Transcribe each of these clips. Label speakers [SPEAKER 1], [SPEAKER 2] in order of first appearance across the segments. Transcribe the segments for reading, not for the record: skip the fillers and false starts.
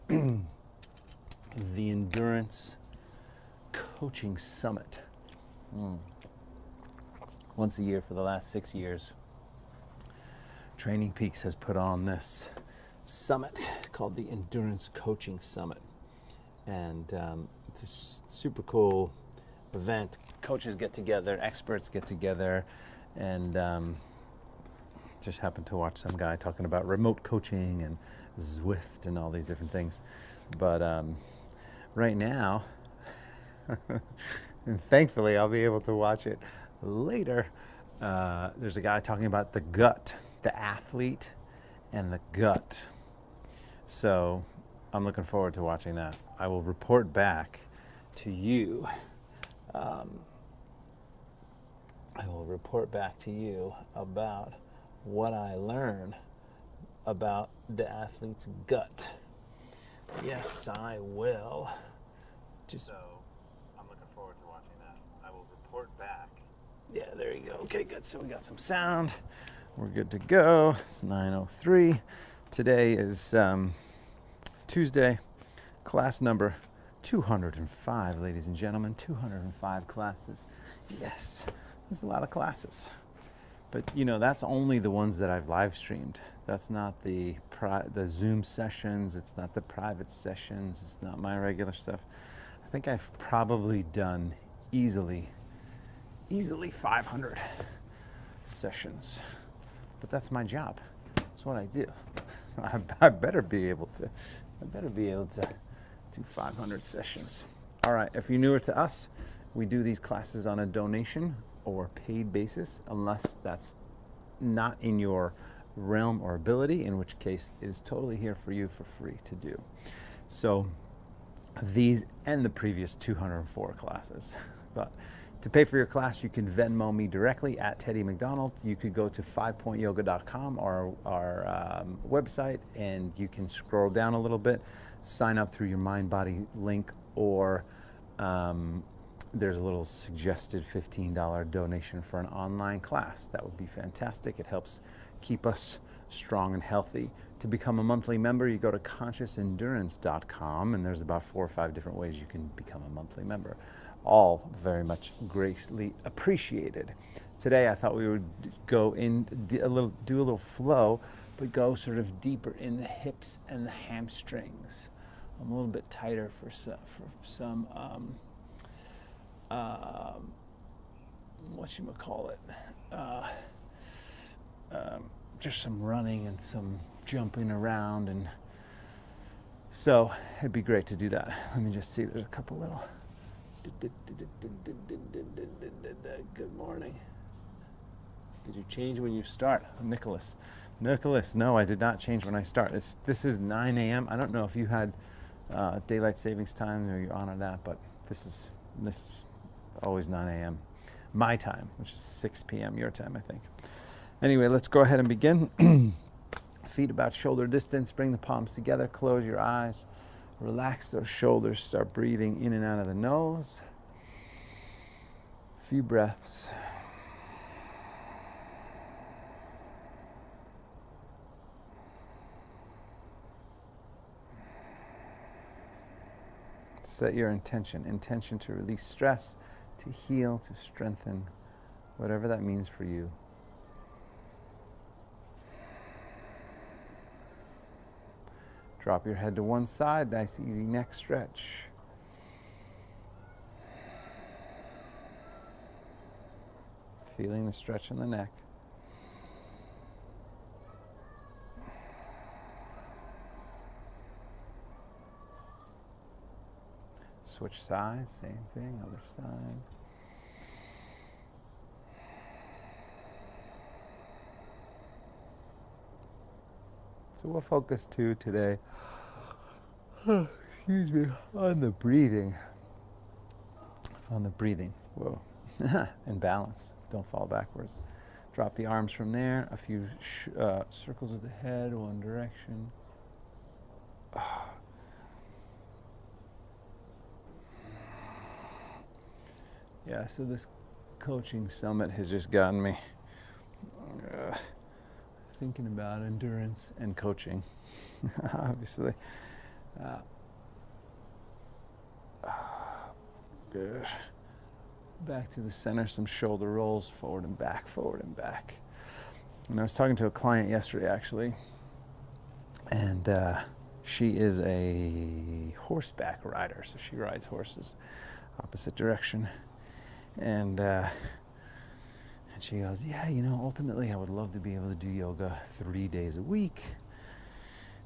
[SPEAKER 1] the Endurance Coaching Summit. Once a year for the last 6 years, Training Peaks has put on this summit called the Endurance Coaching Summit. And it's a super cool event. Coaches get together, experts get together, and just happened to watch some guy talking about remote coaching and Zwift and all these different things. But right now, and thankfully I'll be able to watch it later, there's a guy talking about the gut, the athlete and the gut. So I'm looking forward to watching that. I will report back to you. About what I learn about the athlete's gut. Yes, I will. So I'm looking forward to watching that. I will report back. Yeah, there you go. Okay, good. So we got some sound. We're good to go. It's 9:03. Today is Tuesday, class number 205, ladies and gentlemen. 205 classes. Yes, there's a lot of classes. But you know, that's only the ones that I've live streamed. That's not the Zoom sessions. It's not the private sessions. It's not my regular stuff. I think I've probably done easily 500 sessions. But that's my job. That's what I do. I better be able to do 500 sessions. All right, if you're newer to us, we do these classes on a donation or paid basis, unless that's not in your realm or ability, in which case it is totally here for you for free to do. So these and the previous 204 classes. But to pay for your class, you can Venmo me directly at Teddy McDonald. You could go to 5pointyoga.com, our website, and you can scroll down a little bit, sign up through your MindBody link, or there's a little suggested $15 donation for an online class. That would be fantastic. It helps keep us strong and healthy. To become a monthly member, you go to consciousendurance.com, and there's about 4 or 5 different ways you can become a monthly member. All very much greatly appreciated. Today I thought we would go in do a little flow, but go sort of deeper in the hips and the hamstrings. I'm a little bit tighter for some just some running and some jumping around, and so it'd be great to do that. Let me just see, there's a couple little. Good morning. Did you change when you start? Nicholas, no, I did not change when I start. This is 9 a.m. I don't know if you had daylight savings time or you honor that, but this is always 9 a.m. my time, which is 6 p.m. your time, I think. Anyway, let's go ahead and begin. Feet about shoulder distance. Bring the palms together. Close your eyes. Relax those shoulders. Start breathing in and out of the nose. A few breaths. Set your intention to release stress, to heal, to strengthen, whatever that means for you. Drop your head to one side, nice easy neck stretch. Feeling the stretch in the neck. Switch sides, same thing, other side. So we'll focus today, excuse me, on the breathing. Whoa. And balance. Don't fall backwards. Drop the arms from there. A few circles of the head, one direction. Yeah, so this coaching summit has just gotten me thinking about endurance and coaching. Obviously, Good. Back to the center, some shoulder rolls, forward and back, forward and back. And I was talking to a client yesterday, actually, and she is a horseback rider, so she rides horses opposite direction. And she goes, yeah, ultimately I would love to be able to do yoga 3 days a week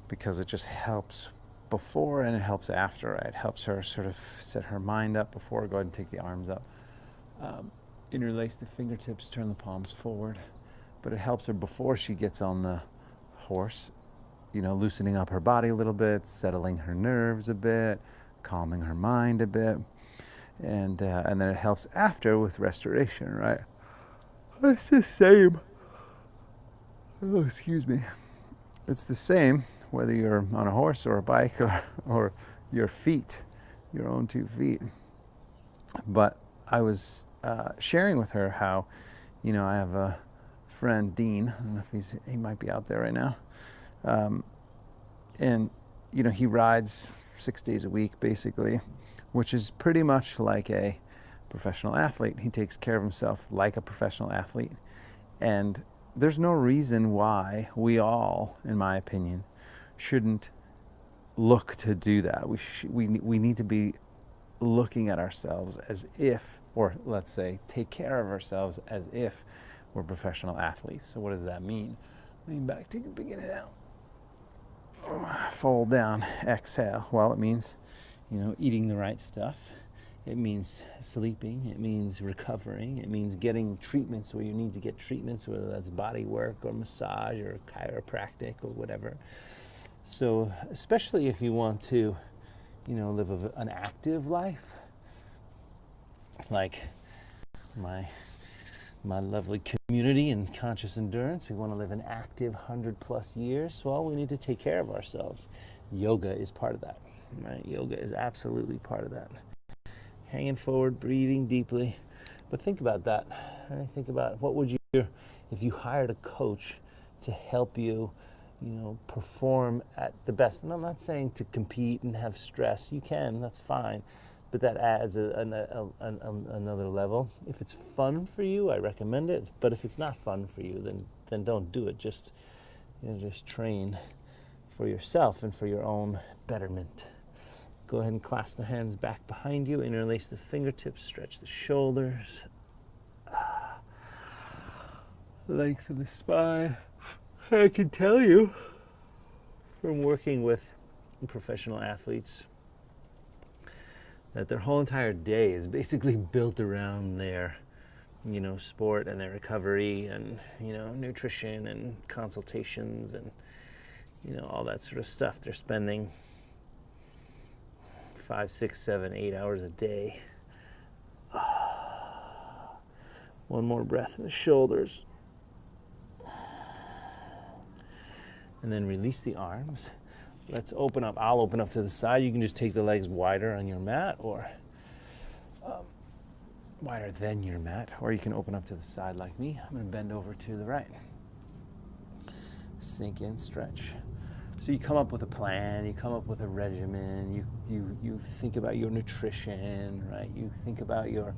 [SPEAKER 1] because it just helps before and it helps after, right? It helps her sort of set her mind up before. Go ahead and take the arms up. Interlace the fingertips, turn the palms forward. But it helps her before she gets on the horse, loosening up her body a little bit, settling her nerves a bit, calming her mind a bit. And then it helps after with restoration, right? It's the same. Oh, excuse me. It's the same whether you're on a horse or a bike or your feet, your own 2 feet. But I was sharing with her how, I have a friend, Dean. I don't know if he might be out there right now. And, he rides 6 days a week, basically, which is pretty much like a professional athlete. He takes care of himself like a professional athlete. And there's no reason why we all, in my opinion, shouldn't look to do that. We need to be looking at ourselves as if, or let's say, take care of ourselves as if we're professional athletes. So what does that mean? Lean back, take a big inhale. Fold down, exhale. Well, it means, eating the right stuff. It means sleeping. It means recovering. It means getting treatments where you need to get treatments, whether that's body work or massage or chiropractic or whatever. So especially if you want to, live an active life, like my lovely community in conscious endurance, we want to live an active 100+ years. Well, we need to take care of ourselves. Yoga is part of that, right? Yoga is absolutely part of that. Hanging forward, breathing deeply. But think about that. Right? Think about what would you do if you hired a coach to help you, perform at the best. And I'm not saying to compete and have stress. You can, that's fine. But that adds another level. If it's fun for you, I recommend it. But if it's not fun for you, then don't do it. Just train for yourself and for your own betterment. Go ahead and clasp the hands back behind you. Interlace the fingertips. Stretch the shoulders. Lengthen the spine. I can tell you from working with professional athletes that their whole entire day is basically built around their, sport and their recovery and, nutrition and consultations and, all that sort of stuff. They're spending 5, 6, 7, 8 hours a day. One more breath in the shoulders. And then release the arms. Let's open up. I'll open up to the side. You can just take the legs wider on your mat or wider than your mat. Or you can open up to the side like me. I'm going to bend over to the right. Sink in, stretch. So you come up with a plan, you come up with a regimen, you think about your nutrition, right? You think about you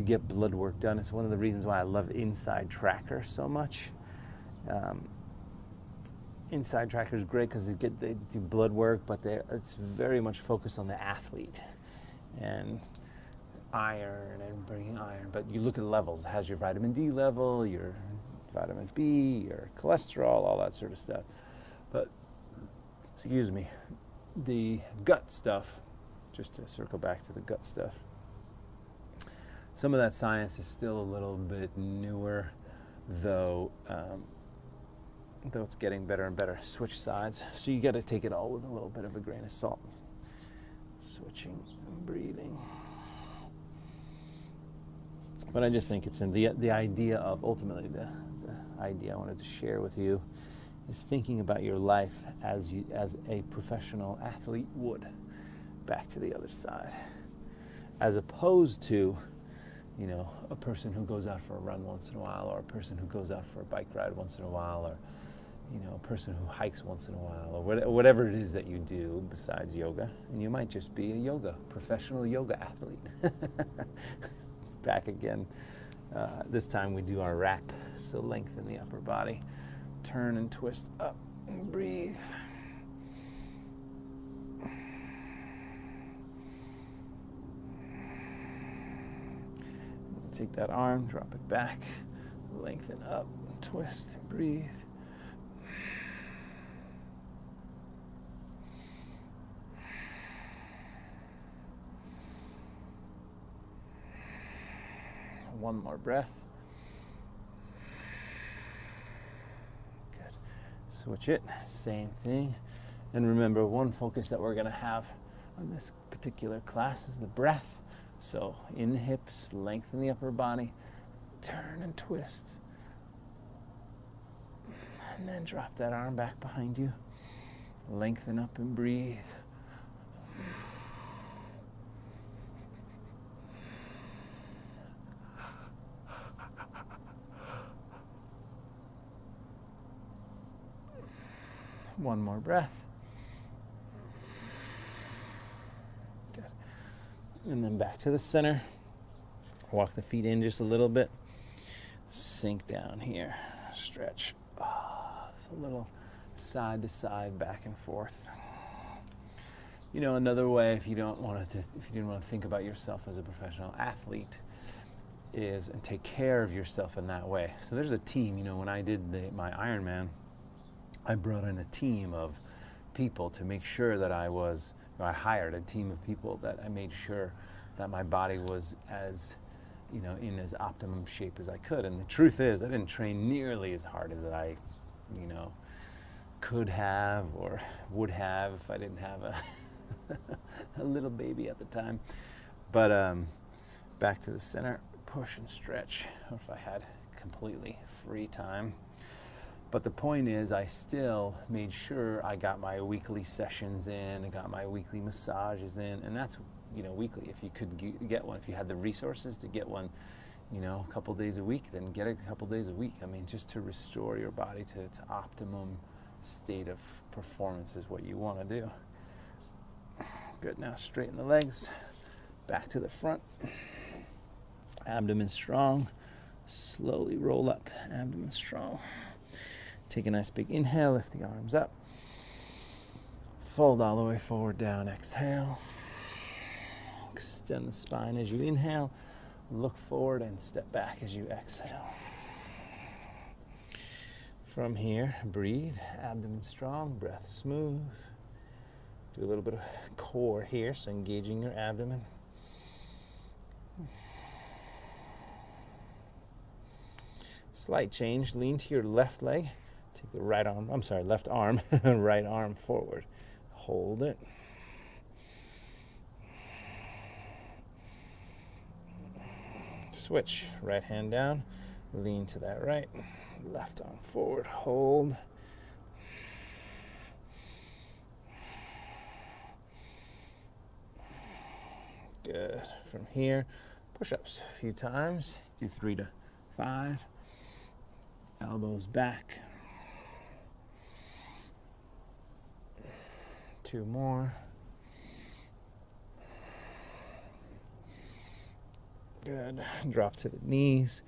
[SPEAKER 1] get blood work done. It's one of the reasons why I love Inside Tracker so much. Inside Tracker is great because they do blood work, but it's very much focused on the athlete and iron and bringing iron. But you look at levels. It has your vitamin D level, your vitamin B, your cholesterol, all that sort of stuff. But excuse me, the gut stuff, just to circle back to the gut stuff, some of that science is still a little bit newer, though it's getting better and better. Switch sides. So you got to take it all with a little bit of a grain of salt. Switching and breathing. But I just think it's in the idea of, ultimately, the idea I wanted to share with you is thinking about your life as a professional athlete would. Back to the other side. As opposed to, a person who goes out for a run once in a while, or a person who goes out for a bike ride once in a while, or, you know, a person who hikes once in a while, or whatever it is that you do besides yoga. And you might just be a professional yoga athlete. Back again. This time we do our wrap, so lengthen the upper body, turn and twist up, and breathe. Take that arm, drop it back, lengthen up, twist, and breathe. One more breath. Good. Switch it, same thing. And remember, one focus that we're going to have on this particular class is the breath. So in the hips, lengthen the upper body, turn and twist. And then drop that arm back behind you. Lengthen up and breathe. One more breath. Good. And then back to the center. Walk the feet in just a little bit. Sink down here. Stretch. It's a little side to side, back and forth. You know, another way, if you didn't want to think about yourself as a professional athlete, is and take care of yourself in that way. So there's a team. You know, when I did my Ironman, I brought in a team of people to make sure that I hired a team of people that I made sure that my body was as, you know, in as optimum shape as I could. And the truth is, I didn't train nearly as hard as I, you know, could have or would have if I didn't have a little baby at the time. But back to the center, push and stretch, or if I had completely free time. But the point is, I still made sure I got my weekly sessions in, I got my weekly massages in, and that's, you know, weekly. If you could get one, if you had the resources to get one, you know, a couple days a week, then get it a couple days a week. I mean, just to restore your body to its optimum state of performance is what you want to do. Good, now straighten the legs, back to the front, abdomen strong, slowly roll up, abdomen strong. Take a nice big inhale, lift the arms up. Fold all the way forward, down, exhale. Extend the spine as you inhale. Look forward and step back as you exhale. From here, breathe, abdomen strong, breath smooth. Do a little bit of core here, so engaging your abdomen. Slight change, lean to your left leg. Take the left arm, right arm forward. Hold it. Switch, right hand down, lean to that right, left arm forward, hold. Good. From here, push-ups a few times. Do 3 to 5. Elbows back. 2 more. Good. Drop to the knees.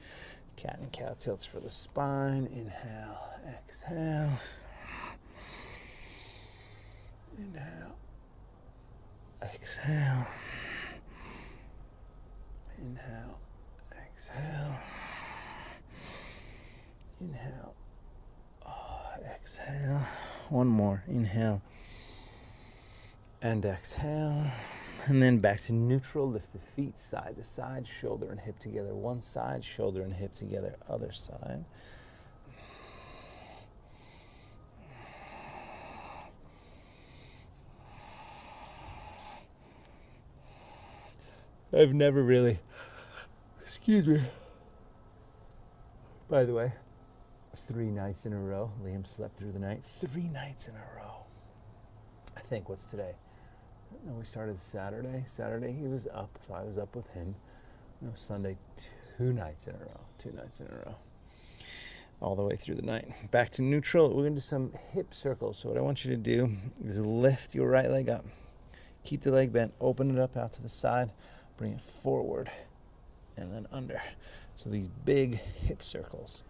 [SPEAKER 1] Cat and cow tilts for the spine. Inhale, exhale. Inhale, exhale. Inhale, exhale. Inhale, exhale. One more. Inhale and exhale. And then back to neutral. Lift the feet side to side, shoulder and hip together one side, shoulder and hip together other side. I've never really, excuse me, by the way, 3 nights in a row, Liam slept through the night, 3 nights in a row. I think, what's today? No, we started Saturday. Saturday he was up, so I was up with him. No, Sunday, 2 nights in a row. 2 nights in a row. all the way through the night. Back to neutral. We're going to do some hip circles. So what I want you to do is lift your right leg up. Keep the leg bent. Open it up out to the side. Bring it forward and then under. So these big hip circles.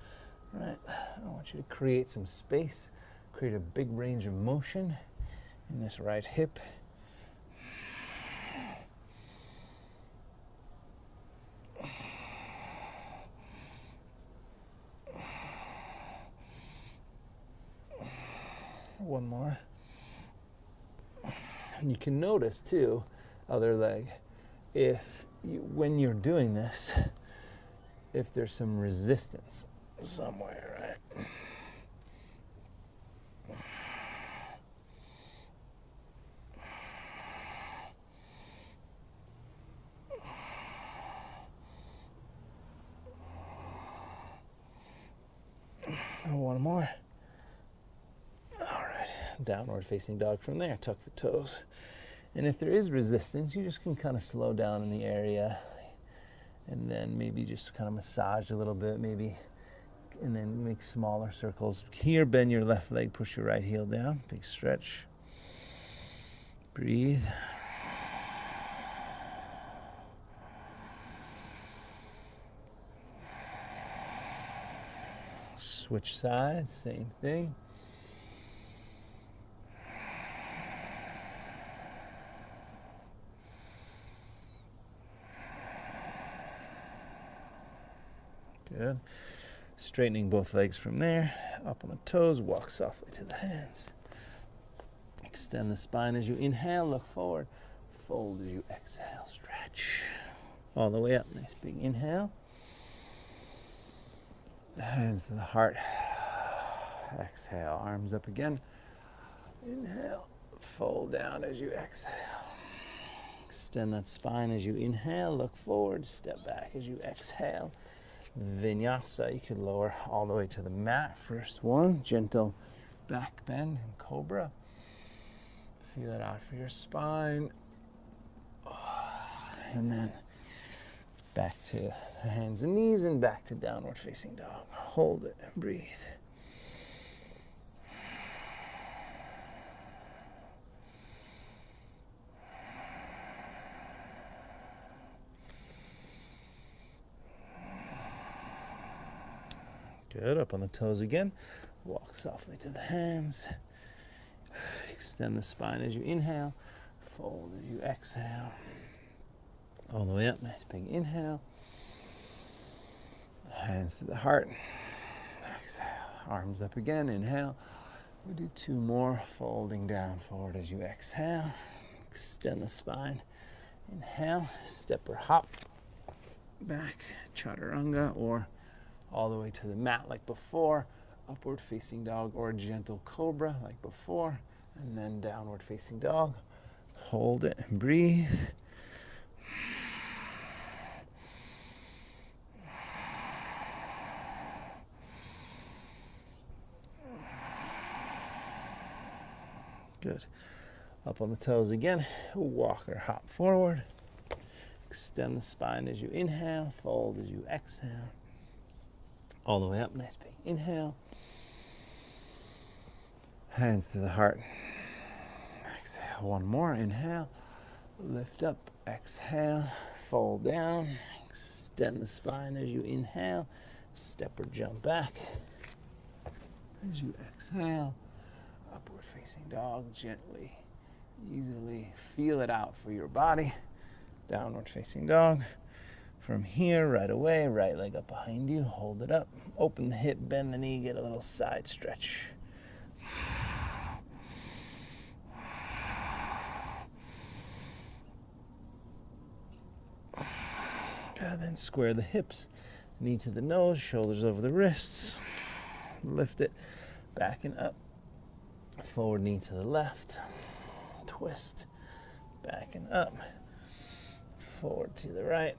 [SPEAKER 1] All right. I want you to create some space. Create a big range of motion in this right hip. One more. And you can notice too, other leg, when you're doing this, if there's some resistance somewhere, right? One more. All right, downward facing dog from there. Tuck the toes. And if there is resistance, you just can kind of slow down in the area and then maybe just kind of massage a little bit, maybe, and then make smaller circles. Here, bend your left leg, push your right heel down. Big stretch. Breathe. Switch sides, same thing. Good. Straightening both legs from there. Up on the toes, walk softly to the hands. Extend the spine as you inhale, look forward. Fold as you exhale, stretch. All the way up, nice big inhale. Hands to the heart. Exhale, arms up again. Inhale, fold down as you exhale. Extend that spine as you inhale, look forward, step back as you exhale. Vinyasa, you could lower all the way to the mat. First one, gentle back bend and cobra. Feel it out for your spine. And then back to the hands and knees and back to downward facing dog. Hold it and breathe. Good, up on the toes again. Walk softly to the hands. Extend the spine as you inhale. Fold as you exhale. All the way up, nice big inhale. Hands to the heart. Exhale, arms up again, inhale. We'll do two more, folding down forward as you exhale. Extend the spine. Inhale, step or hop. Back, chaturanga, or all the way to the mat like before. Upward facing dog or gentle cobra like before. And then downward facing dog. Hold it and breathe. Good. Up on the toes again. Walk or hop forward. Extend the spine as you inhale. Fold as you exhale. All the way up. Nice big inhale. Hands to the heart. Exhale. One more. Inhale. Lift up. Exhale. Fold down. Extend the spine as you inhale. Step or jump back. As you exhale. Upward facing dog, gently, easily feel it out for your body. Downward facing dog. From here, right away, right leg up behind you, hold it up. Open the hip, bend the knee, get a little side stretch. Good, then square the hips, knee to the nose, shoulders over the wrists. Lift it, back and up. Forward knee to the left, twist, back and up, forward to the right,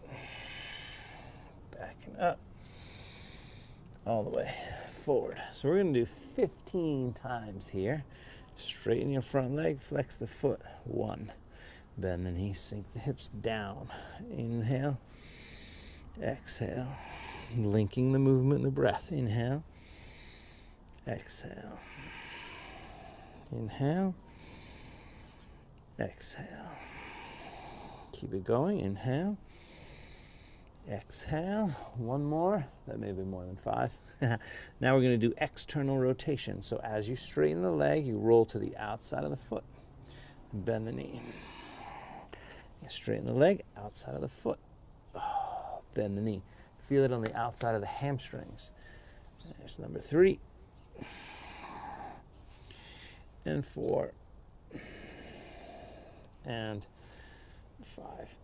[SPEAKER 1] back and up, all the way forward. So we're going to do 15 times here. Straighten your front leg, flex the foot. 1, bend the knee, sink the hips down. Inhale, exhale, linking the movement and the breath. Inhale, exhale. Inhale, exhale. Keep it going. Inhale, exhale. One more. That may be more than 5. Now we're going to do external rotation. So as you straighten the leg, you roll to the outside of the foot. Bend the knee. You straighten the leg, outside of the foot. Bend the knee. Feel it on the outside of the hamstrings. There's number 3. And 4. And 5.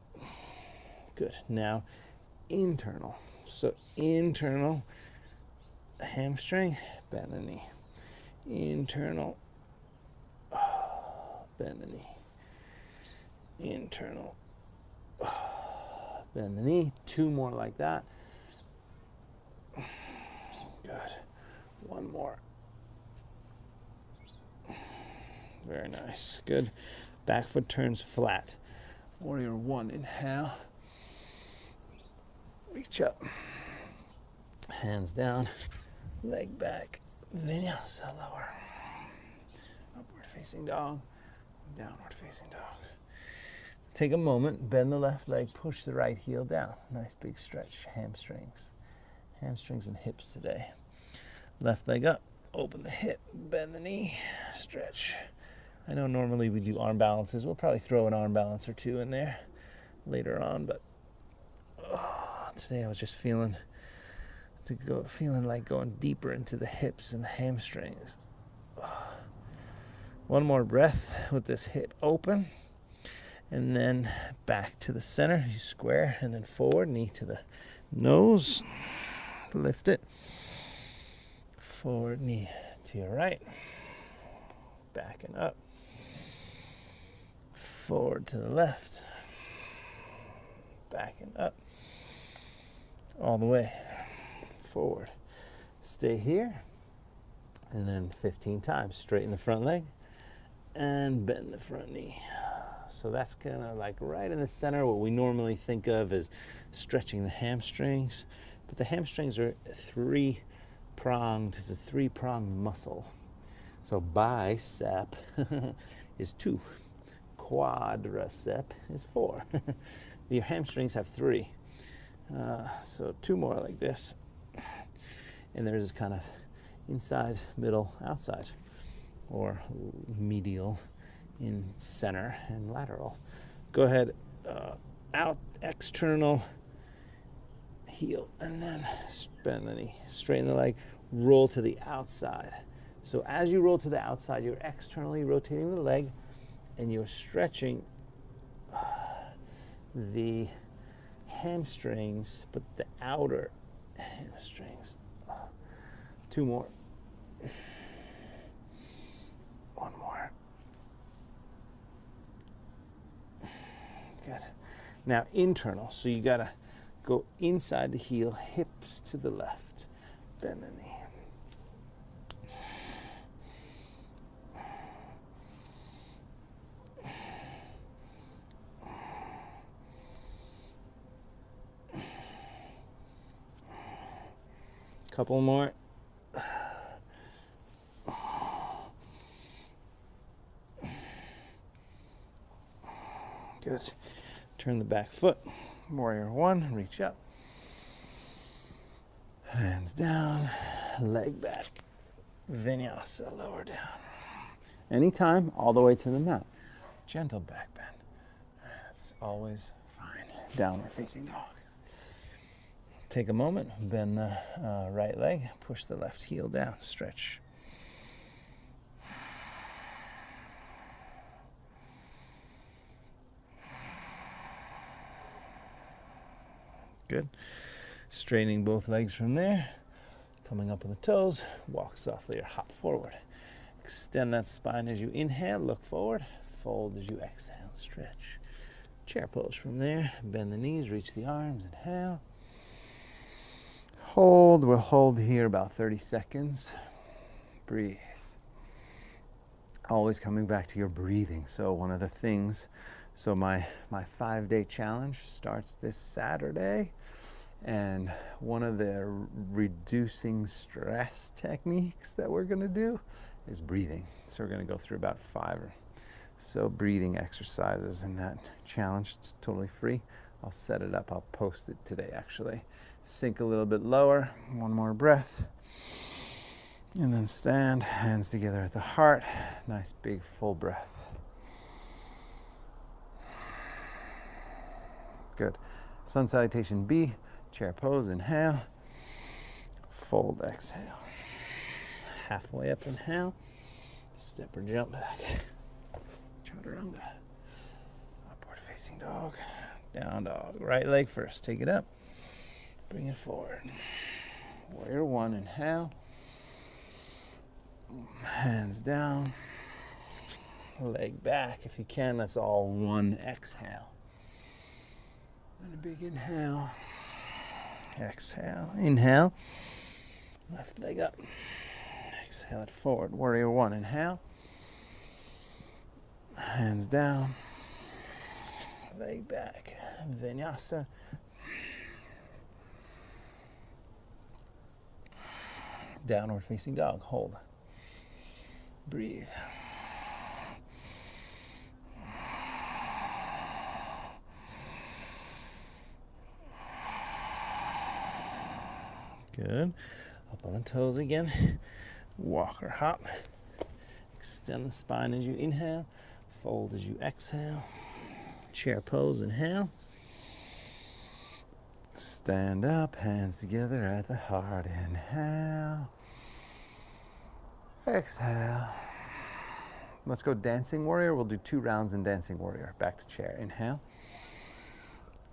[SPEAKER 1] Good. Now, internal. So internal hamstring, bend the knee. Internal, bend the knee. Internal, bend the knee. 2 more like that. Good. 1 more. Very nice. Good. Back foot turns flat. Warrior 1. Inhale. Reach up. Hands down. Leg back. Vinyasa lower. Upward facing dog. Downward facing dog. Take a moment. Bend the left leg. Push the right heel down. Nice big stretch. Hamstrings. Hamstrings and hips today. Left leg up. Open the hip. Bend the knee. Stretch. I know normally we do arm balances. We'll probably throw an arm balance or 2 in there later on, but today I was just feeling like going deeper into the hips and the hamstrings. 1 more breath with this hip open, and then back to the center. You square, and then forward, knee to the nose. Lift it. Forward, knee to your right. Backing up. Forward to the left. Backing up. All the way. Forward. Stay here. And then 15 times. Straighten the front leg. And bend the front knee. So that's kind of like right in the center. What we normally think of as stretching the hamstrings. But the hamstrings are 3-pronged. It's a 3-pronged muscle. So bicep is 2. Quadricep is 4. Your hamstrings have 3. So 2 more like this. And there's kind of inside, middle, outside, or medial, in center, and lateral. Go ahead, out, external, heel, and then bend the knee, straighten the leg, roll to the outside. So as you roll to the outside, you're externally rotating the leg, and you're stretching the hamstrings, but the outer hamstrings. 2 more. 1 more. Good. Now internal. So you gotta go inside the heel, hips to the left. Bend the knee. Couple more. Good. Turn the back foot. Warrior 1. Reach up. Hands down. Leg back. Vinyasa. Lower down. Anytime, all the way to the mat. Gentle back bend. That's always fine. Downward facing dog. Take a moment, bend the right leg, push the left heel down, stretch. Good. Straightening both legs from there, coming up on the toes, walk softly or hop forward. Extend that spine as you inhale, look forward, fold as you exhale, stretch. Chair pose from there, bend the knees, reach the arms, inhale. Hold, we'll hold here about 30 seconds. Breathe. Always coming back to your breathing. So one of the things, so my 5-day challenge starts this Saturday, And one of the reducing stress techniques that we're going to do is breathing. So we're going to go through about 5 or so breathing exercises in that challenge. It's totally free. I'll set it up. I'll post it today, actually. Sink a little bit lower. One more breath. And then stand, hands together at the heart. Nice big full breath. Good. Sun salutation B. Chair pose, inhale. Fold, exhale. Halfway up, inhale. Step or jump back. Chaturanga. Upward facing dog. Down dog. Right leg first. Take it up. Bring it forward. Warrior 1, inhale. Hands down. Leg back. If you can, that's all one exhale. And a big inhale. Exhale. Inhale. Left leg up. Exhale it forward. Warrior 1, inhale. Hands down. Leg back. Vinyasa. Downward facing dog. Hold. Breathe. Good. Up on the toes again. Walk or hop. Extend the spine as you inhale. Fold as you exhale. Chair pose, inhale. Stand up, hands together at the heart. Inhale. Exhale. Let's go dancing warrior. We'll do 2 rounds in dancing warrior. Back to chair. Inhale.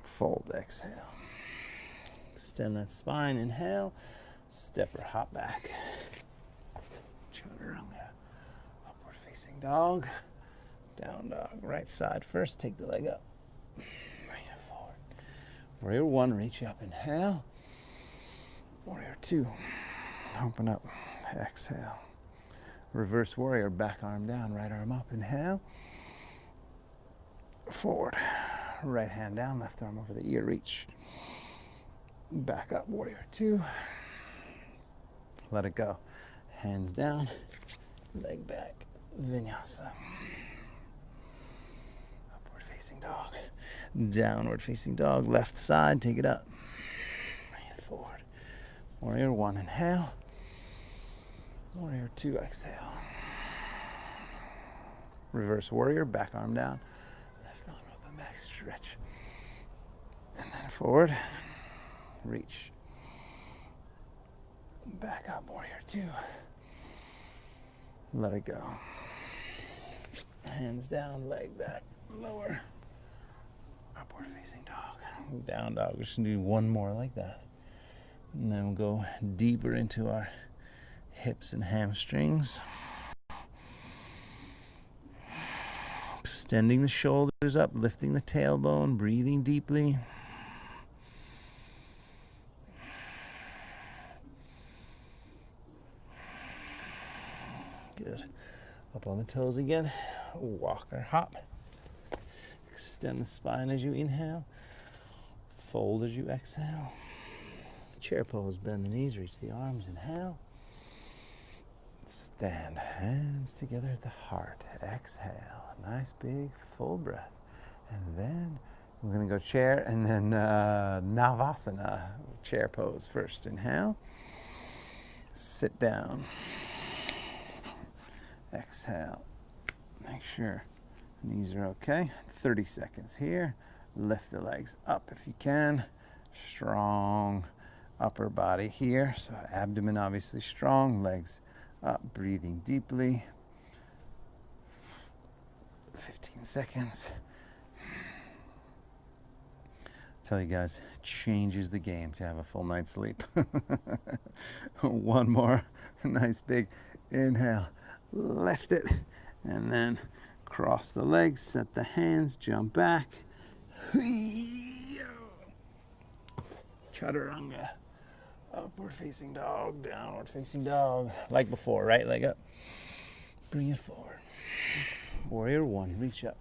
[SPEAKER 1] Fold, exhale. Extend that spine, inhale. Step or hop back. Chaturanga. Upward facing dog. Down dog. Right side first. Take the leg up. Bring it forward. Warrior 1, reach up, inhale. Warrior 2, open up, exhale. Reverse warrior, back arm down, right arm up, inhale. Forward. Right hand down, left arm over the ear, reach. Back up, warrior 2. Let it go. Hands down, leg back, vinyasa. Upward facing dog. Downward facing dog, left side, take it up. Bring it forward. Warrior 1, inhale. Warrior 2, exhale. Reverse warrior, back arm down. Left arm up and back, stretch. And then forward, reach. Back up, warrior 2. Let it go. Hands down, leg back, lower. Upward facing dog. Down dog. We're just going to do 1 more like that. And then we'll go deeper into our hips and hamstrings. Extending the shoulders up, lifting the tailbone, breathing deeply. Good. Up on the toes again. Walk or hop. Extend the spine as you inhale. Fold as you exhale. Chair pose, bend the knees, reach the arms, inhale. Stand, hands together at the heart. Exhale, nice big full breath. And then we're going to go chair and then Navasana, chair pose first. Inhale, sit down. Exhale, make sure knees are okay. 30 seconds here. Lift the legs up if you can. Strong upper body here. So abdomen obviously strong, legs up, breathing deeply. 15 seconds. Tell you guys, changes the game to have a full night's sleep. 1 more nice big inhale. Lift it and then cross the legs, set the hands, jump back. Chaturanga. Upward facing dog, downward facing dog. Like before, right leg up. Bring it forward. Warrior 1, reach up.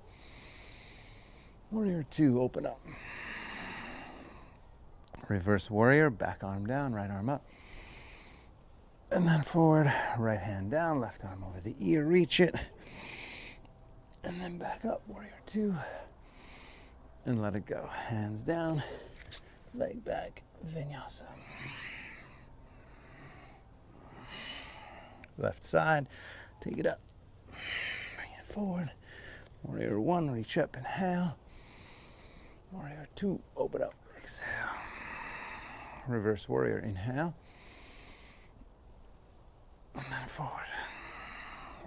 [SPEAKER 1] Warrior 2, open up. Reverse warrior, back arm down, right arm up. And then forward, right hand down, left arm over the ear, reach it. And then back up, warrior two. And let it go. Hands down, leg back, vinyasa. Left side, take it up. Bring it forward. Warrior one, reach up, inhale. Warrior two, open up, exhale. Reverse warrior, inhale. And then forward.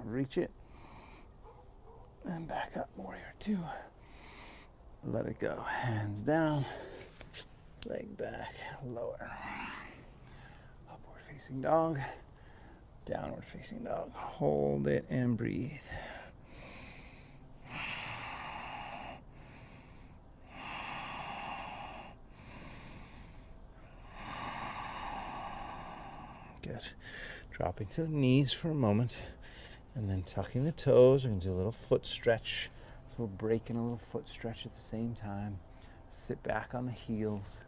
[SPEAKER 1] Reach it. And back up, warrior two. Let it go. Hands down. Leg back, lower. Upward facing dog. Downward facing dog. Hold it and breathe. Good. Dropping to the knees for a moment, and then tucking the toes. We're going to do a little foot stretch. So we'll break in a little foot stretch at the same time. Sit back on the heels,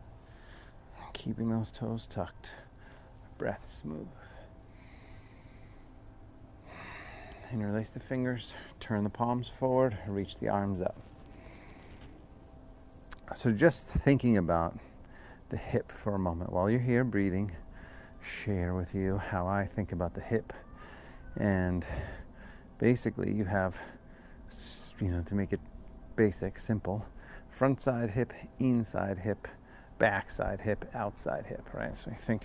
[SPEAKER 1] keeping those toes tucked. Breath smooth. Interlace the fingers, turn the palms forward, reach the arms up. So just thinking about the hip for a moment while you're here breathing, share with you how I think about the hip. And basically you have, to make it basic, simple, front side hip, inside hip, back side hip, outside hip, right? So I think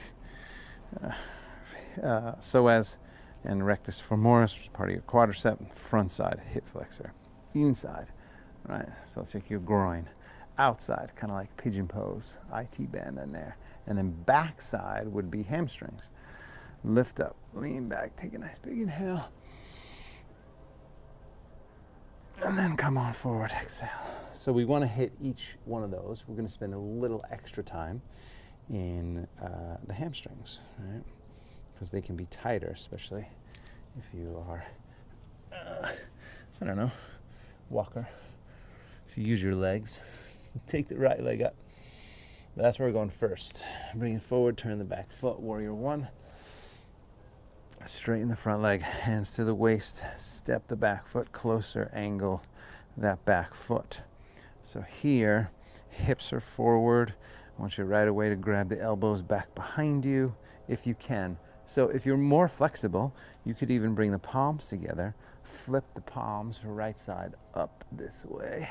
[SPEAKER 1] psoas and rectus femoris, part of your quadricep, front side hip flexor, inside, right? So it's like your groin, outside, kind of like pigeon pose, IT band in there. And then back side would be hamstrings. Lift up, lean back, take a nice big inhale. And then come on forward, exhale. So we want to hit each one of those. We're going to spend a little extra time in the hamstrings, right? Because they can be tighter, especially if you are, walker. If you use your legs, take the right leg up. But that's where we're going first. Bring it forward, turn the back foot, warrior one. Straighten the front leg, hands to the waist, step the back foot closer, angle that back foot. So here, hips are forward. I want you right away to grab the elbows back behind you if you can. So if you're more flexible, you could even bring the palms together, flip the palms right side up this way.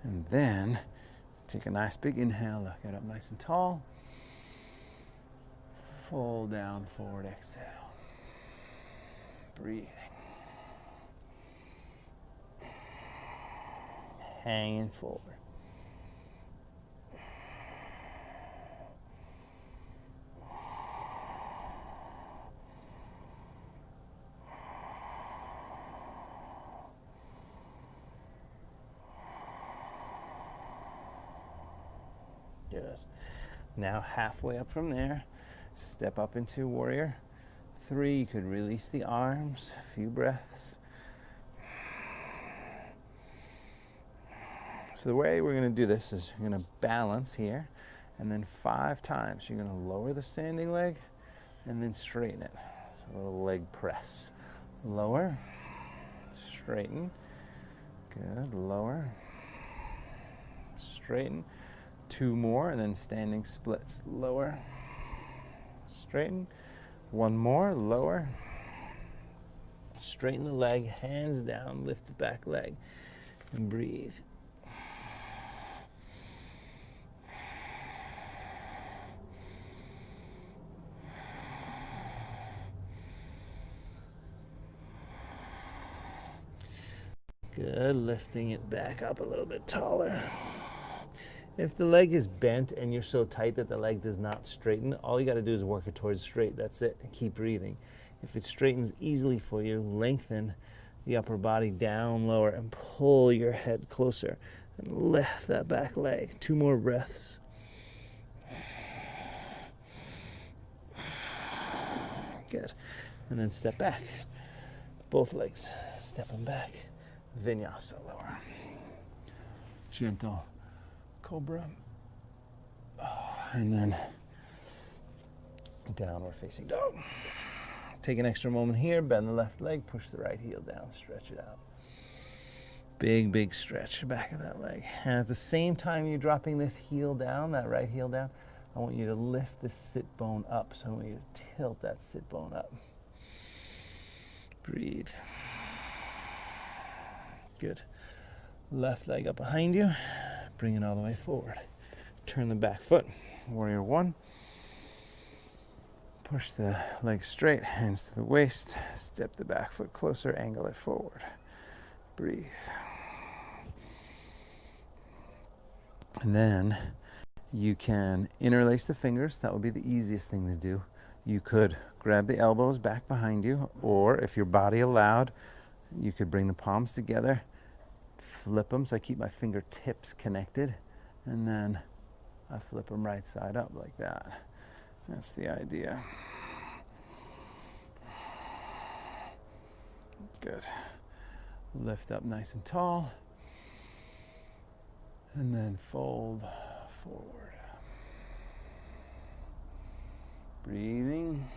[SPEAKER 1] And then take a nice big inhale, get up nice and tall. Fold down, forward, exhale. Breathing. Hanging forward. Good. Now halfway up from there, step up into warrior three. You could release the arms, a few breaths. So the way we're going to do this is you're going to balance here, and then 5 times you're going to lower the standing leg and then straighten it. So a little leg press. Lower, straighten. Good. Lower, straighten. 2 more, and then standing splits. Lower, straighten. 1 more, lower. Straighten the leg, hands down, lift the back leg, and breathe. Good, lifting it back up a little bit taller. If the leg is bent and you're so tight that the leg does not straighten, all you got to do is work it towards straight. That's it. And keep breathing. If it straightens easily for you, lengthen the upper body down lower and pull your head closer and lift that back leg. 2 more breaths. Good. And then step back. Both legs. Step them back. Vinyasa, lower. Gentle, cobra. And then downward facing dog. Take an extra moment here, bend the left leg, push the right heel down, stretch it out. Big, big stretch back of that leg. And at the same time you're dropping this heel down, that right heel down, I want you to lift the sit bone up. So I want you to tilt that sit bone up. Breathe. Good. Left leg up behind you. Bring it all the way forward. Turn the back foot. Warrior one. Push the leg straight, hands to the waist. Step the back foot closer, angle it forward. Breathe. And then you can interlace the fingers. That would be the easiest thing to do. You could grab the elbows back behind you, or if your body allowed, you could bring the palms together, flip them so I keep my fingertips connected, and then I flip them right side up like that. That's the idea. Good. Lift up nice and tall, and then fold forward. Breathing.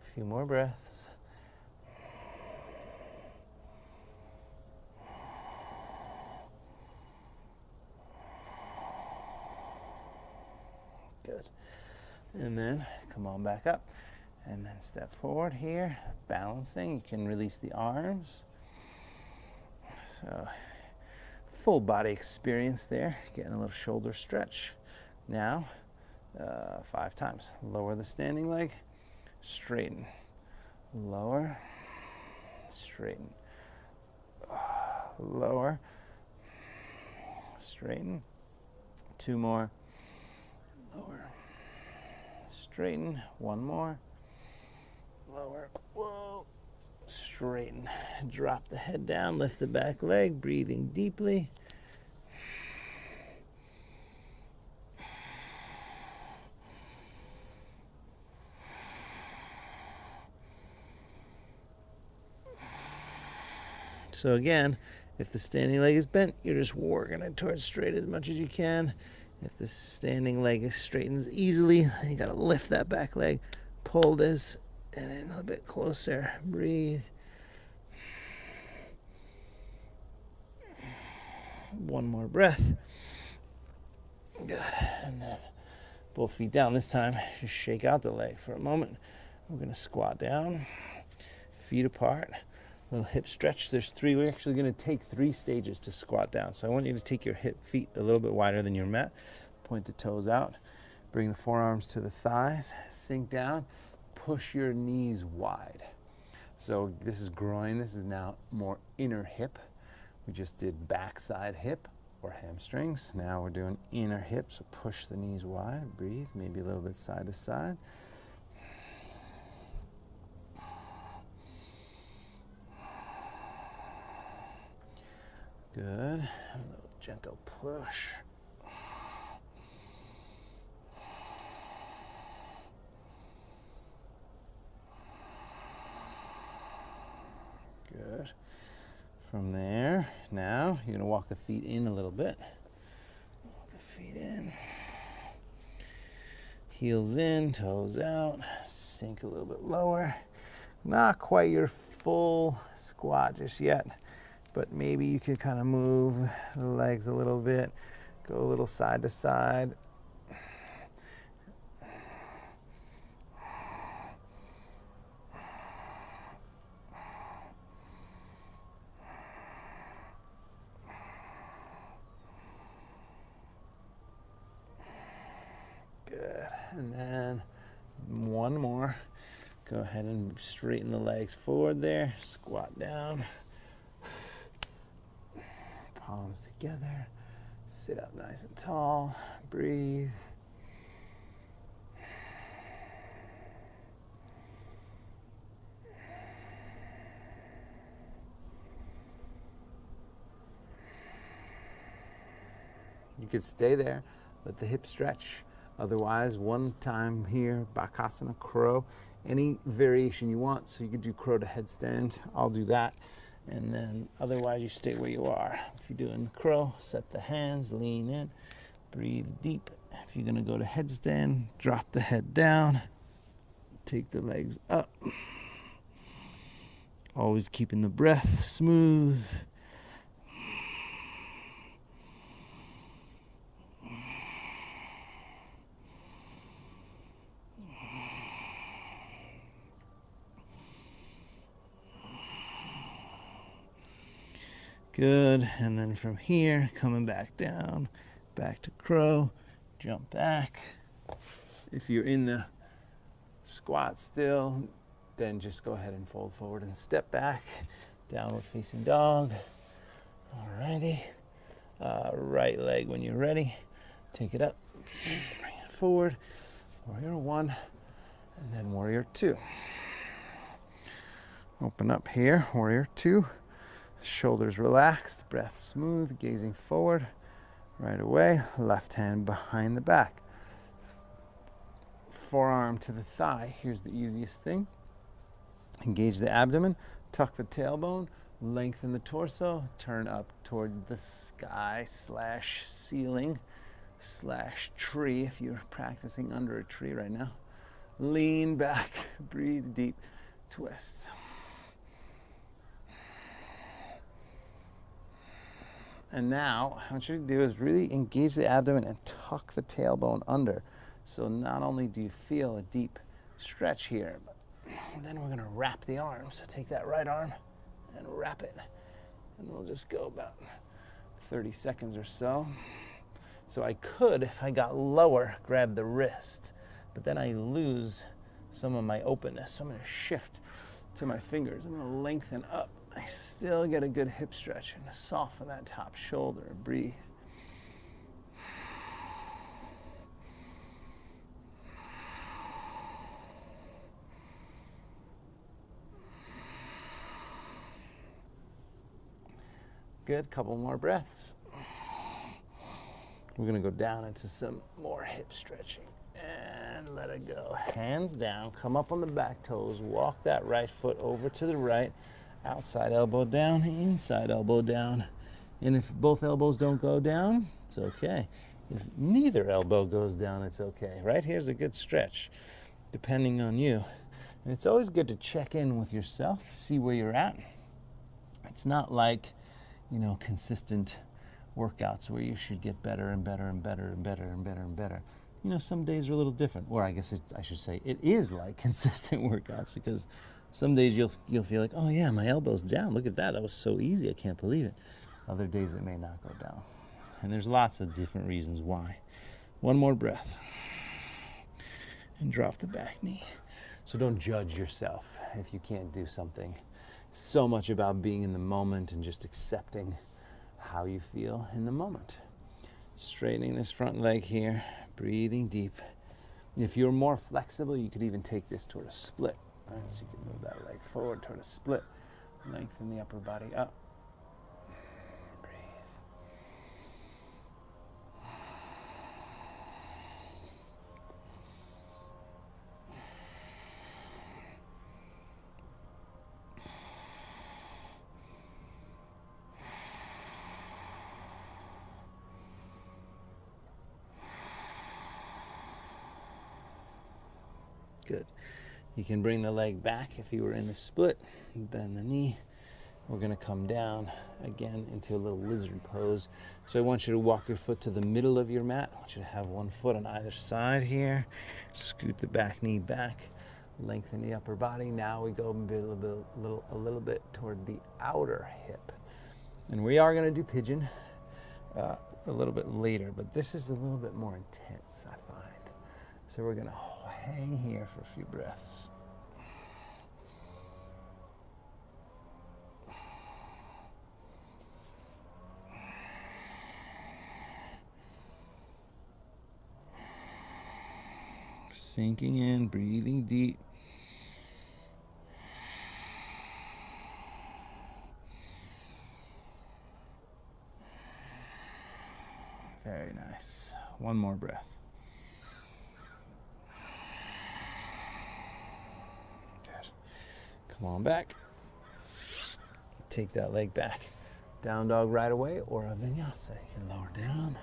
[SPEAKER 1] A few more breaths. Good. And then come on back up. And then step forward here, balancing. You can release the arms. So full body experience there. Getting a little shoulder stretch. Now, 5 times. Lower the standing leg. Straighten. Lower. Straighten. Lower. Straighten. 2 more. Lower. Straighten. 1 more. Lower. Whoa. Straighten. Drop the head down. Lift the back leg. Breathing deeply. So again, if the standing leg is bent, you're just working it towards straight as much as you can. If the standing leg straightens easily, then you gotta lift that back leg, pull this, and in a little bit closer. Breathe. 1 more breath. Good. And then both feet down. This time, just shake out the leg for a moment. We're gonna squat down, feet apart. Little hip stretch. There's 3. We're actually going to take 3 stages to squat down. So I want you to take your hip feet a little bit wider than your mat. Point the toes out. Bring the forearms to the thighs. Sink down. Push your knees wide. So this is groin. This is now more inner hip. We just did backside hip or hamstrings. Now we're doing inner hip. So push the knees wide. Breathe. Maybe a little bit side to side. Good. A little gentle push. Good. From there, now you're going to walk the feet in a little bit. Walk the feet in. Heels in, toes out. Sink a little bit lower. Not quite your full squat just yet, but maybe you could kind of move the legs a little bit, go a little side to side. Good. And then 1 more. Go ahead and straighten the legs forward there. Squat down. Palms together. Sit up nice and tall. Breathe. You could stay there, let the hips stretch. Otherwise, one time here, Bakasana, crow, any variation you want. So you could do crow to headstand. I'll do that. And then otherwise you stay where you are. If you're doing crow, set the hands, lean in, breathe deep. If you're gonna go to headstand, drop the head down, take the legs up. Always keeping the breath smooth. Good, and then from here, coming back down, back to crow, jump back. If you're in the squat still, then just go ahead and fold forward and step back, downward facing dog. Alrighty, right leg when you're ready, take it up, bring it forward, warrior one, and then warrior two. Open up here, warrior two. Shoulders relaxed, breath smooth, gazing forward. Right away, left hand behind the back. Forearm to the thigh. Here's the easiest thing. Engage the abdomen, tuck the tailbone, lengthen the torso, turn up toward the sky slash ceiling slash tree if you're practicing under a tree right now. Lean back, breathe deep, twist. And now, what I want you to do is really engage the abdomen and tuck the tailbone under. So not only do you feel a deep stretch here, but then we're gonna wrap the arms. So take that right arm and wrap it. And we'll just go about 30 seconds or so. So I could, if I got lower, grab the wrist, but then I lose some of my openness. So I'm gonna shift to my fingers. I'm gonna lengthen up. I still get a good hip stretch and soften that top shoulder. Breathe. Good, couple more breaths. We're gonna go down into some more hip stretching and let it go. Hands down, come up on the back toes, walk that right foot over to the right. Outside elbow down, inside elbow down. And if both elbows don't go down, it's okay. If neither elbow goes down, it's okay. Right here's a good stretch, depending on you. And it's always good to check in with yourself, see where you're at. It's not like, consistent workouts where you should get better and better and better and better and better and better. Some days are a little different. Or I guess I should say it is like consistent workouts, because some days you'll feel like, oh yeah, my elbow's down. Look at that. That was so easy. I can't believe it. Other days it may not go down. And there's lots of different reasons why. One more breath. And drop the back knee. So don't judge yourself if you can't do something. So much about being in the moment and just accepting how you feel in the moment. Straightening this front leg here. Breathing deep. If you're more flexible, you could even take this toward a split. Right, so you can move that leg forward toward a split. Lengthen the upper body up. Breathe. Good. You can bring the leg back if you were in the split. Bend the knee. We're going to come down again into a little lizard pose. So I want you to walk your foot to the middle of your mat. I want you to have one foot on either side here. Scoot the back knee back. Lengthen the upper body. Now we go a little bit toward the outer hip. And we are going to do pigeon a little bit later, but this is a little bit more intense, I find. So we're going to hang here for a few breaths. Sinking in, breathing deep. Very Very nice. One more breath. Good. Come on back. Take that leg back. Down dog right away, or a vinyasa. You can lower down.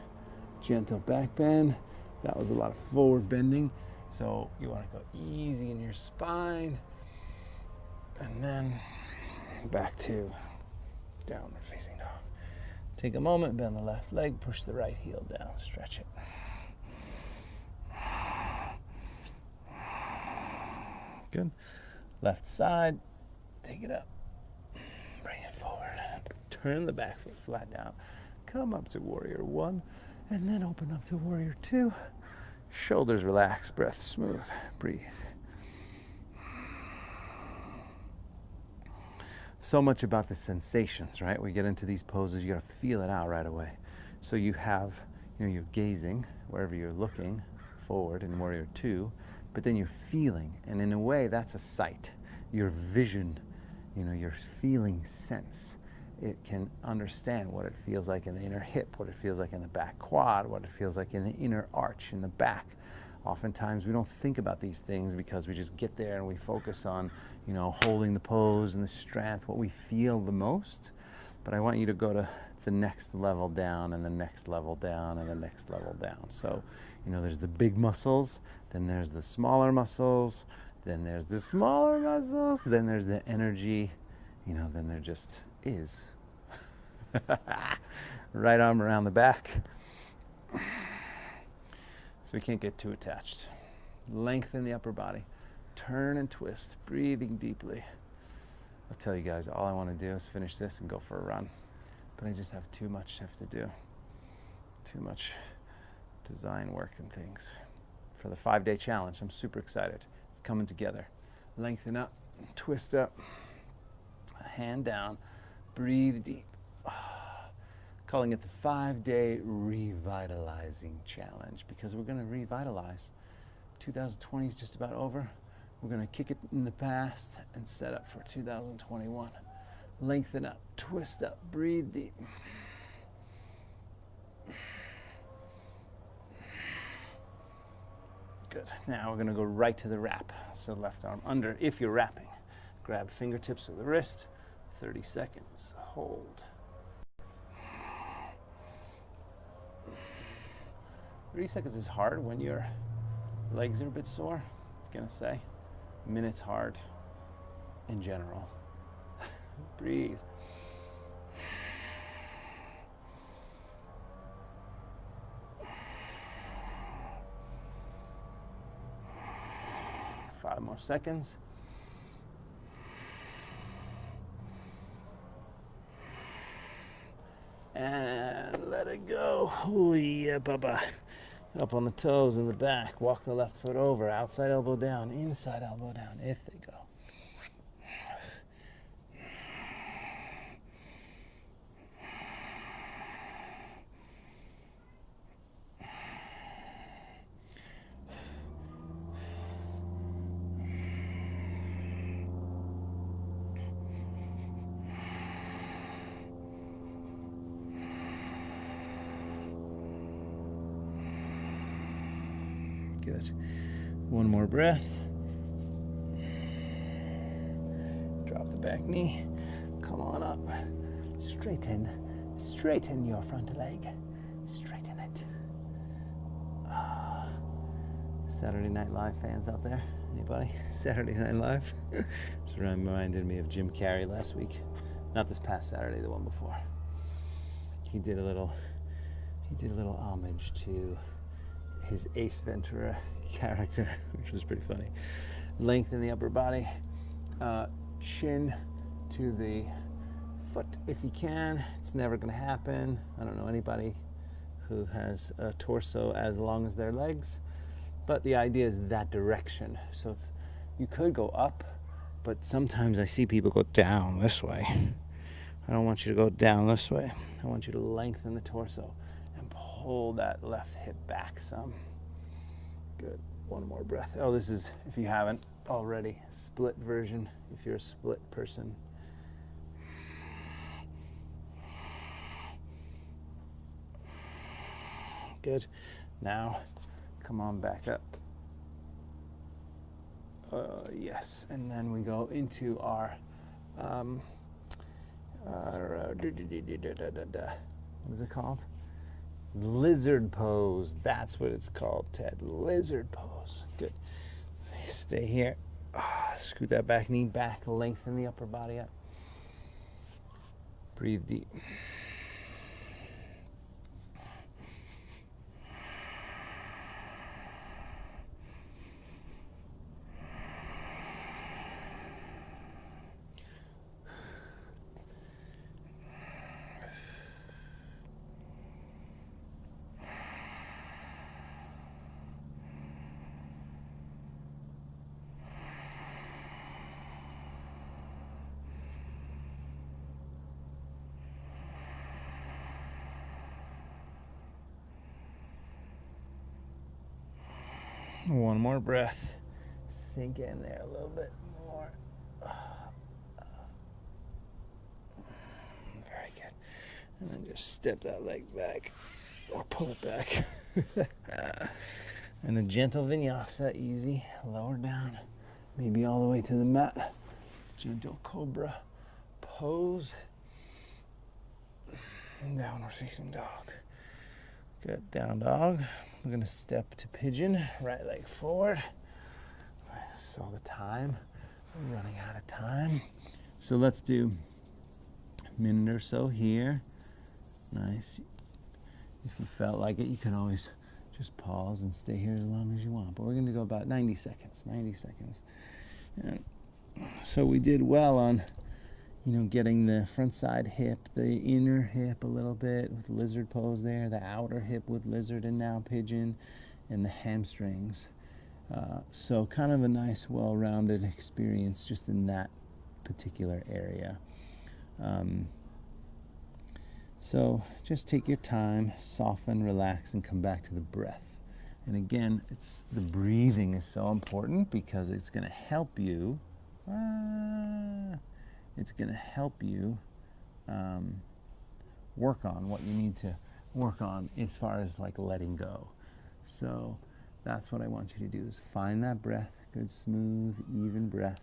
[SPEAKER 1] Gentle back bend. That was a lot of forward bending. So you want to go easy in your spine. And then back to downward facing dog. Take a moment, bend the left leg, push the right heel down, stretch it. Good. Left side, take it up, bring it forward. Turn the back foot flat down. Come up to warrior one, and then open up to warrior two. Shoulders relaxed, breath smooth, breathe. So much about the sensations, right? We get into these poses, you gotta feel it out right away. So you have, you're gazing wherever you're looking forward in warrior two, but then you're feeling, and in a way that's a sight. Your vision, your feeling sense. It can understand what it feels like in the inner hip, what it feels like in the back quad, what it feels like in the inner arch in the back. Oftentimes we don't think about these things because we just get there and we focus on, holding the pose and the strength, what we feel the most. But I want you to go to the next level down and the next level down and the next level down. So, there's the big muscles, then there's the smaller muscles, then there's the smaller muscles, then there's the energy, then there just is. Right arm around the back. So we can't get too attached. Lengthen the upper body. Turn and twist, breathing deeply. I'll tell you guys, all I want to do is finish this and go for a run. But I just have too much stuff to do. Too much design work and things. For the 5-day challenge, I'm super excited. It's coming together. Lengthen up, twist up, hand down, breathe deep. Calling it the 5-day revitalizing challenge because we're going to revitalize. 2020 is just about over. We're going to kick it in the past and set up for 2021. Lengthen up, twist up, breathe deep. Good. Now we're going to go right to the wrap. So left arm under if you're wrapping. Grab fingertips of the wrist. 30 seconds. Hold. 30 seconds is hard when your legs are a bit sore. I'm gonna say. Minute's hard in general. Breathe. Five more seconds. And let it go. Ooh, yeah, baba. Up on the toes in the back. Walk the left foot over. Outside elbow down. Inside elbow down if they go. Good. One more breath. Drop the back knee. Come on up. Straighten your front leg. Straighten it. Saturday Night Live fans out there? Anybody? Saturday Night Live? Just reminded me of Jim Carrey last week. Not this past Saturday, the one before. He did a little homage to his Ace Ventura character, which was pretty funny. Lengthen the upper body, chin to the foot if you can. It's never going to happen. I don't know anybody who has a torso as long as their legs, but the idea is that direction. So you could go up, but sometimes I see people go down this way. I don't want you to go down this way. I want you to lengthen the torso and pull that left hip back some. Good. One more breath. Oh, this is, if you haven't already, split version, if you're a split person. Good. Now, come on back up. Yes, and then we go into our what is it called? Lizard pose. That's what it's called, Ted. Lizard pose. Good. Stay here. Scoot that back knee back. Lengthen the upper body up. Breathe deep. One more breath. Sink in there a little bit more. Very good. And then just step that leg back or pull it back. And a gentle vinyasa, easy, lower down, maybe all the way to the mat. Gentle cobra pose. Downward facing dog. Good, down dog. We're gonna step to pigeon, right leg forward. I saw the time, we're running out of time. So let's do a minute or so here. Nice. If you felt like it, you can always just pause and stay here as long as you want. But we're gonna go about 90 seconds, 90 seconds. And so we did well on, getting the front side hip, the inner hip a little bit with lizard pose there, the outer hip with lizard and now pigeon, and the hamstrings. So kind of a nice, well-rounded experience just in that particular area. So just take your time, soften, relax, and come back to the breath. And again, the breathing is so important because it's going to help you. It's going to help you work on what you need to work on as far as like letting go. So that's what I want you to do, is find that breath, good, smooth, even breath.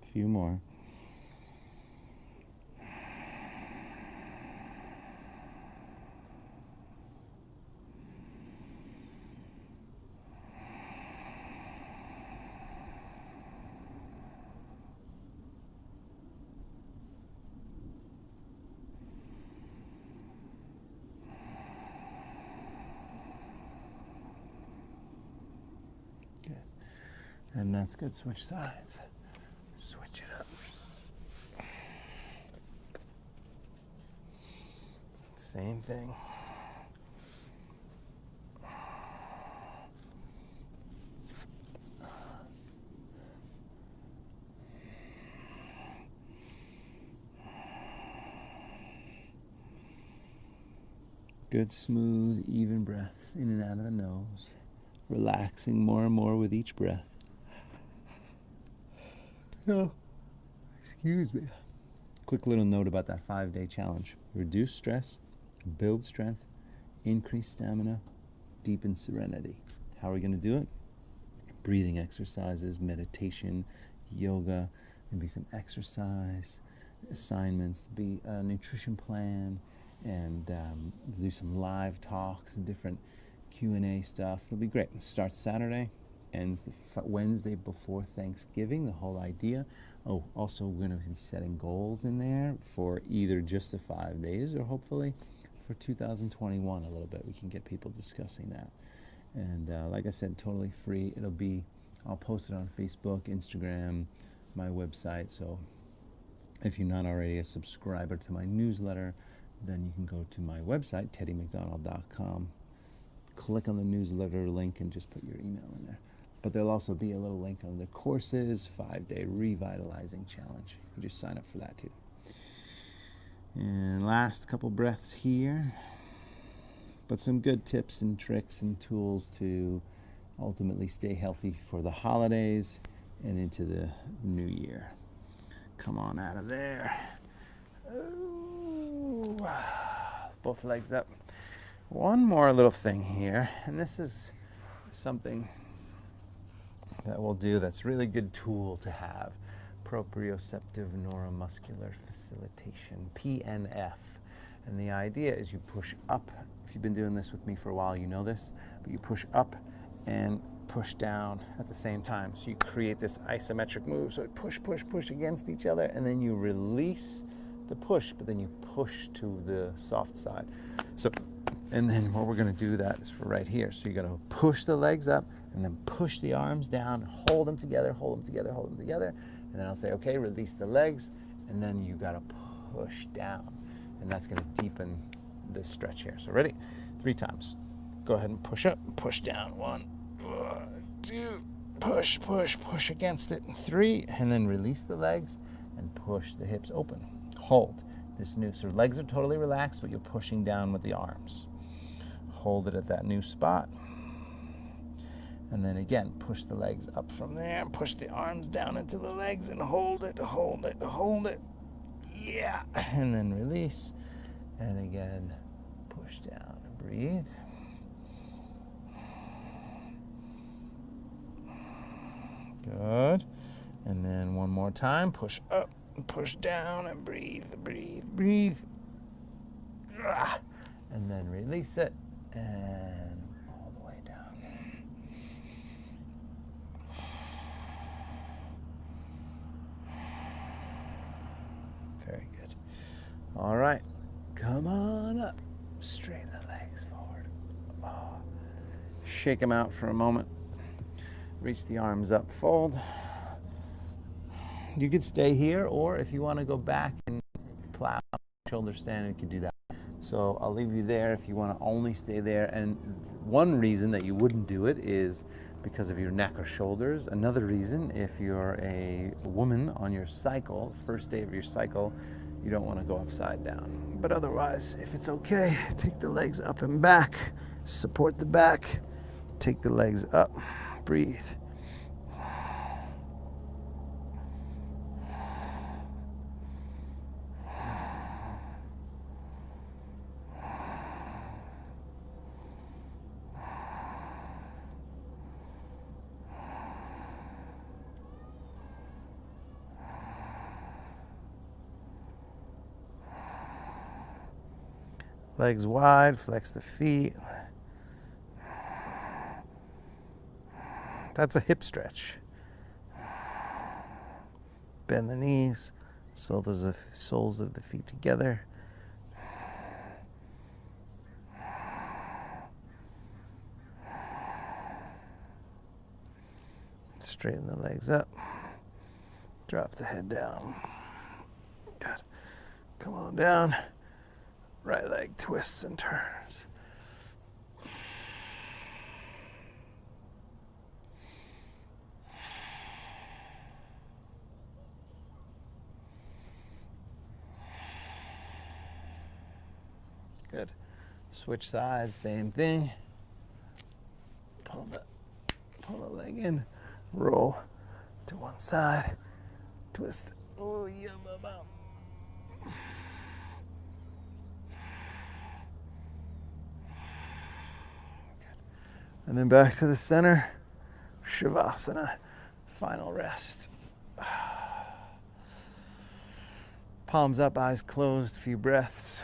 [SPEAKER 1] A few more. And that's good. Switch sides. Switch it up. Same thing. Good, smooth, even breaths in and out of the nose. Relaxing more and more with each breath. Oh, excuse me. Quick little note about that 5-day challenge. Reduce stress, build strength, increase stamina, deepen serenity. How are we going to do it? Breathing exercises, meditation, yoga, maybe some exercise, assignments, be a nutrition plan, and do some live talks and different Q&A stuff. It'll be great. It starts Saturday, ends the Wednesday before Thanksgiving, the whole idea. Oh, also we're going to be setting goals in there for either just the 5 days or hopefully for 2021 a little bit. We can get people discussing that. And like I said, totally free. I'll post it on Facebook, Instagram, my website. So if you're not already a subscriber to my newsletter, then you can go to my website, teddymcdonald.com. Click on the newsletter link and just put your email in there. But there'll also be a little link on the courses, 5-day revitalizing challenge. You can just sign up for that too. And last couple breaths here. But some good tips and tricks and tools to ultimately stay healthy for the holidays and into the new year. Come on out of there. Ooh. Both legs up. One more little thing here, and this is something that we'll do that's really good tool to have. Proprioceptive neuromuscular facilitation, PNF. And the idea is you push up. If you've been doing this with me for a while, you know this, but you push up and push down at the same time. So you create this isometric move. So push, push, push against each other, and then you release the push, but then you push to the soft side. So, and then what we're gonna do that is for right here. So you're gonna push the legs up and then push the arms down, hold them together, hold them together, hold them together. And then I'll say, okay, release the legs, and then you gotta push down. And that's gonna deepen this stretch here. So ready? 3 times. Go ahead and push up, push down. 1, 2, push, push, push against it. 3, and then release the legs and push the hips open. Hold this new, so legs are totally relaxed, but you're pushing down with the arms. Hold it at that new spot. And then again, push the legs up from there, push the arms down into the legs and hold it, hold it, hold it. Yeah, and then release. And again, push down and breathe. Good. And then one more time, push up, push down and breathe, breathe, breathe. And then release it and all the way down. Very good. All right, come on up. Straighten the legs forward. Oh. Shake them out for a moment. Reach the arms up, fold. You could stay here, or if you want to go back and plow, shoulder stand, you could do that. So I'll leave you there if you want to only stay there. And one reason that you wouldn't do it is because of your neck or shoulders. Another reason, if you're a woman on your cycle, first day of your cycle, you don't want to go upside down. But otherwise, if it's okay, take the legs up and back, support the back, take the legs up, breathe. Legs wide, flex the feet. That's a hip stretch. Bend the knees, soles of the feet together. Straighten the legs up. Drop the head down. Good. Come on down. Right leg twists and turns. Good. Switch sides, same thing. Pull the leg in, roll to one side, twist. Oh, yeah, mama. And then back to the center, Shavasana, final rest. Palms up, eyes closed, few breaths.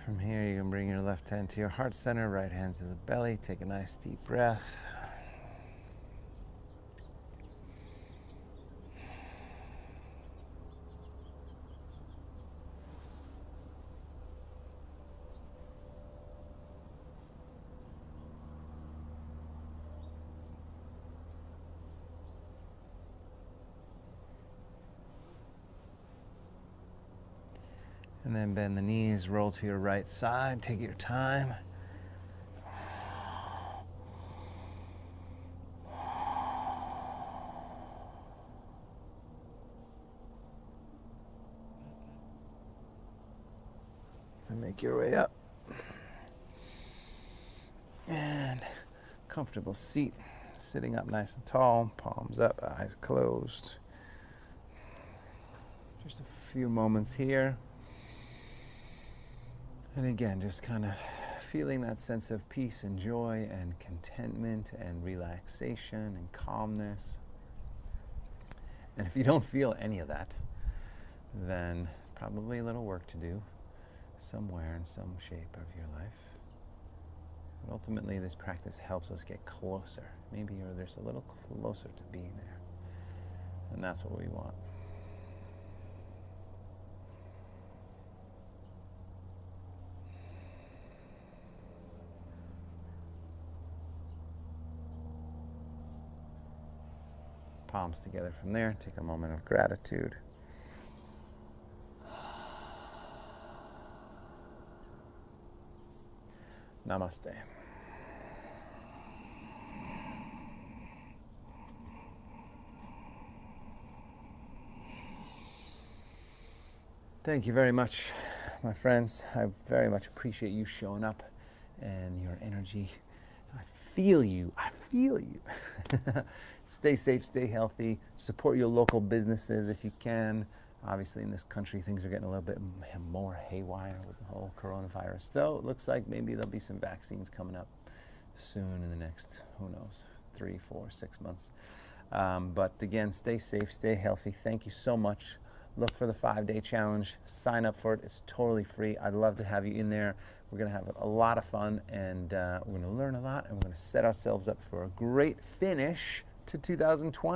[SPEAKER 1] From here, you can bring your left hand to your heart center, right hand to the belly. Take a nice deep breath. And then bend the knees, roll to your right side, take your time. And make your way up. And comfortable seat, sitting up nice and tall, palms up, eyes closed. Just a few moments here. And again, just kind of feeling that sense of peace and joy and contentment and relaxation and calmness. And if you don't feel any of that, then probably a little work to do somewhere in some shape of your life. But ultimately, this practice helps us get closer. Maybe you're just a little closer to being there. And that's what we want. Palms together from there. Take a moment of gratitude. Namaste. Thank you very much, my friends. I very much appreciate you showing up and your energy. I feel you. I feel you. Stay safe, stay healthy, support your local businesses if you can. Obviously, in this country, things are getting a little bit more haywire with the whole coronavirus. Though, it looks like maybe there'll be some vaccines coming up soon in the next, who knows, 3, 4, 6 months. But again, stay safe, stay healthy. Thank you so much. Look for the 5-day challenge. Sign up for it. It's totally free. I'd love to have you in there. We're going to have a lot of fun, and we're going to learn a lot, and we're going to set ourselves up for a great finish to 2020.